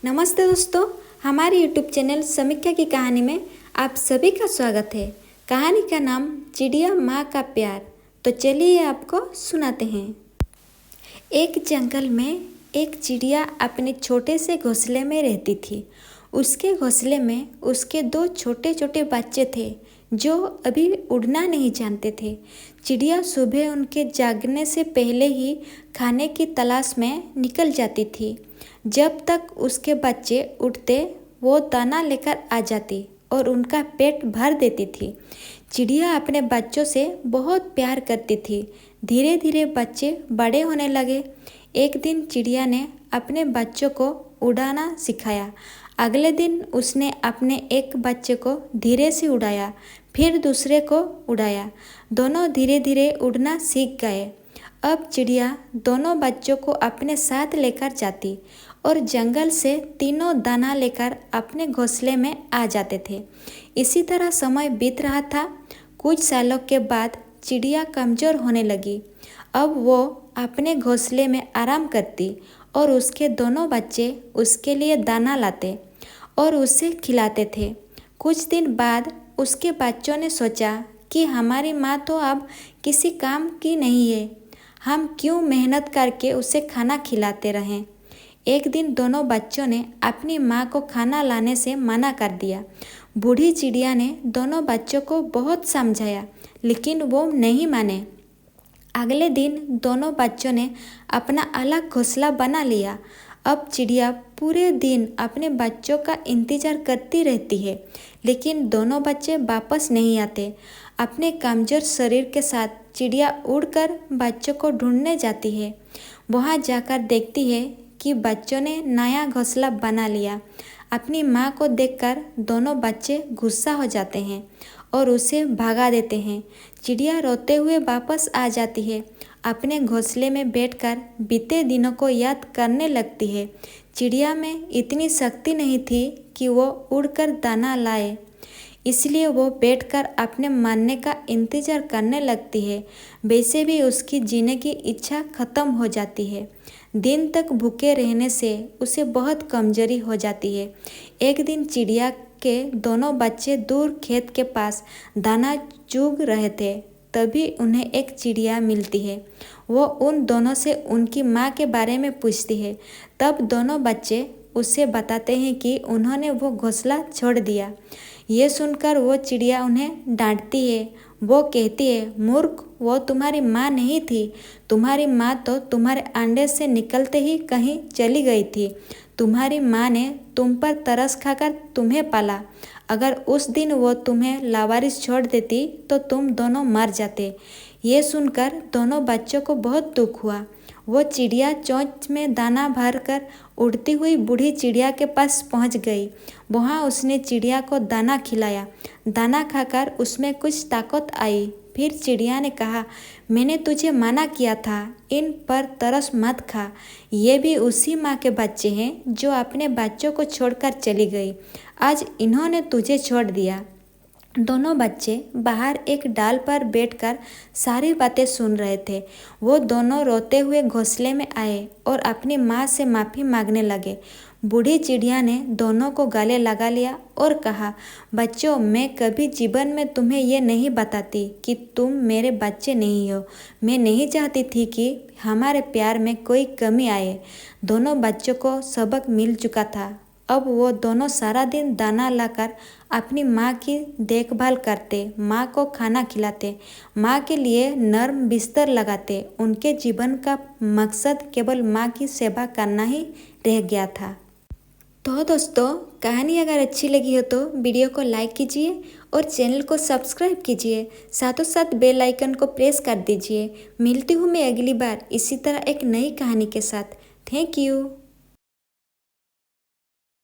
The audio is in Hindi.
नमस्ते दोस्तों, हमारे यूट्यूब चैनल समीक्षा की कहानी में आप सभी का स्वागत है। कहानी का नाम चिड़िया माँ का प्यार। तो चलिए आपको सुनाते हैं। एक जंगल में एक चिड़िया अपने छोटे से घोंसले में रहती थी। उसके घोंसले में उसके दो छोटे छोटे बच्चे थे जो अभी उड़ना नहीं जानते थे। चिड़िया सुबह उनके जागने से पहले ही खाने की तलाश में निकल जाती थी। जब तक उसके बच्चे उठते वो दाना लेकर आ जाती और उनका पेट भर देती थी। चिड़िया अपने बच्चों से बहुत प्यार करती थी। धीरे धीरे बच्चे बड़े होने लगे। एक दिन चिड़िया ने अपने बच्चों को उड़ाना सिखाया। अगले दिन उसने अपने एक बच्चे को धीरे से उड़ाया, फिर दूसरे को उड़ाया। दोनों धीरे धीरे उड़ना सीख गए। अब चिड़िया दोनों बच्चों को अपने साथ लेकर जाती और जंगल से तीनों दाना लेकर अपने घोंसले में आ जाते थे। इसी तरह समय बीत रहा था। कुछ सालों के बाद चिड़िया कमज़ोर होने लगी। अब वो अपने घोंसले में आराम करती और उसके दोनों बच्चे उसके लिए दाना लाते और उसे खिलाते थे। कुछ दिन बाद उसके बच्चों ने सोचा कि हमारी माँ तो अब किसी काम की नहीं है, हम क्यों मेहनत करके उसे खाना खिलाते रहें। एक दिन दोनों बच्चों ने अपनी माँ को खाना लाने से मना कर दिया। बूढ़ी चिड़िया ने दोनों बच्चों को बहुत समझाया, लेकिन वो नहीं माने। अगले दिन दोनों बच्चों ने अपना अलग घोंसला बना लिया। अब चिड़िया पूरे दिन अपने बच्चों का इंतज़ार करती रहती है, लेकिन दोनों बच्चे वापस नहीं आते। अपने कमज़ोर शरीर के साथ चिड़िया उड़कर बच्चों को ढूंढने जाती है। वहाँ जाकर देखती है कि बच्चों ने नया घोंसला बना लिया। अपनी माँ को देखकर दोनों बच्चे गुस्सा हो जाते हैं और उसे भगा देते हैं। चिड़िया रोते हुए वापस आ जाती है। अपने घोंसले में बैठकर बीते दिनों को याद करने लगती है। चिड़िया में इतनी शक्ति नहीं थी कि वो उड़कर दाना लाए, इसलिए वो बैठकर अपने मरने का इंतज़ार करने लगती है। वैसे भी उसकी जीने की इच्छा खत्म हो जाती है। दिन तक भूखे रहने से उसे बहुत कमजोरी हो जाती है। एक दिन चिड़िया के दोनों बच्चे दूर खेत के पास दाना चुग रहे थे। तभी उन्हें एक चिड़िया मिलती है। वो उन दोनों से उनकी माँ के बारे में पूछती है। तब दोनों बच्चे उसे बताते हैं कि उन्होंने वो घोंसला छोड़ दिया। ये सुनकर वो चिड़िया उन्हें डांटती है। वो कहती है, मूर्ख, वो तुम्हारी माँ नहीं थी। तुम्हारी माँ तो तुम्हारे अंडे से निकलते ही कहीं चली गई थी। तुम्हारी माँ ने तुम पर तरस खाकर तुम्हें पाला। अगर उस दिन वो तुम्हें लावारिस छोड़ देती तो तुम दोनों मर जाते। ये सुनकर दोनों बच्चों को बहुत दुख हुआ। वो चिड़िया चोंच में दाना भरकर उड़ती हुई बूढ़ी चिड़िया के पास पहुंच गई। वहां उसने चिड़िया को दाना खिलाया। दाना खाकर उसमें कुछ ताकत आई। फिर चिड़िया ने कहा, मैंने तुझे मना किया था, इन पर तरस मत खा। ये भी उसी माँ के बच्चे हैं जो अपने बच्चों को छोड़कर चली गई। आज इन्होंने तुझे छोड़ दिया। दोनों बच्चे बाहर एक डाल पर बैठकर सारी बातें सुन रहे थे। वो दोनों रोते हुए घोंसले में आए और अपनी माँ से माफ़ी मांगने लगे। बूढ़ी चिड़िया ने दोनों को गले लगा लिया और कहा, बच्चों, मैं कभी जीवन में तुम्हें ये नहीं बताती कि तुम मेरे बच्चे नहीं हो। मैं नहीं चाहती थी कि हमारे प्यार में कोई कमी आए। दोनों बच्चों को सबक मिल चुका था। अब वो दोनों सारा दिन दाना लाकर अपनी माँ की देखभाल करते, माँ को खाना खिलाते, माँ के लिए नर्म बिस्तर लगाते। उनके जीवन का मकसद केवल माँ की सेवा करना ही रह गया था। तो दोस्तों, कहानी अगर अच्छी लगी हो तो वीडियो को लाइक कीजिए और चैनल को सब्सक्राइब कीजिए। साथों साथ बेल आइकन को प्रेस कर दीजिए। मिलती हूँ मैं अगली बार इसी तरह एक नई कहानी के साथ। Thank you.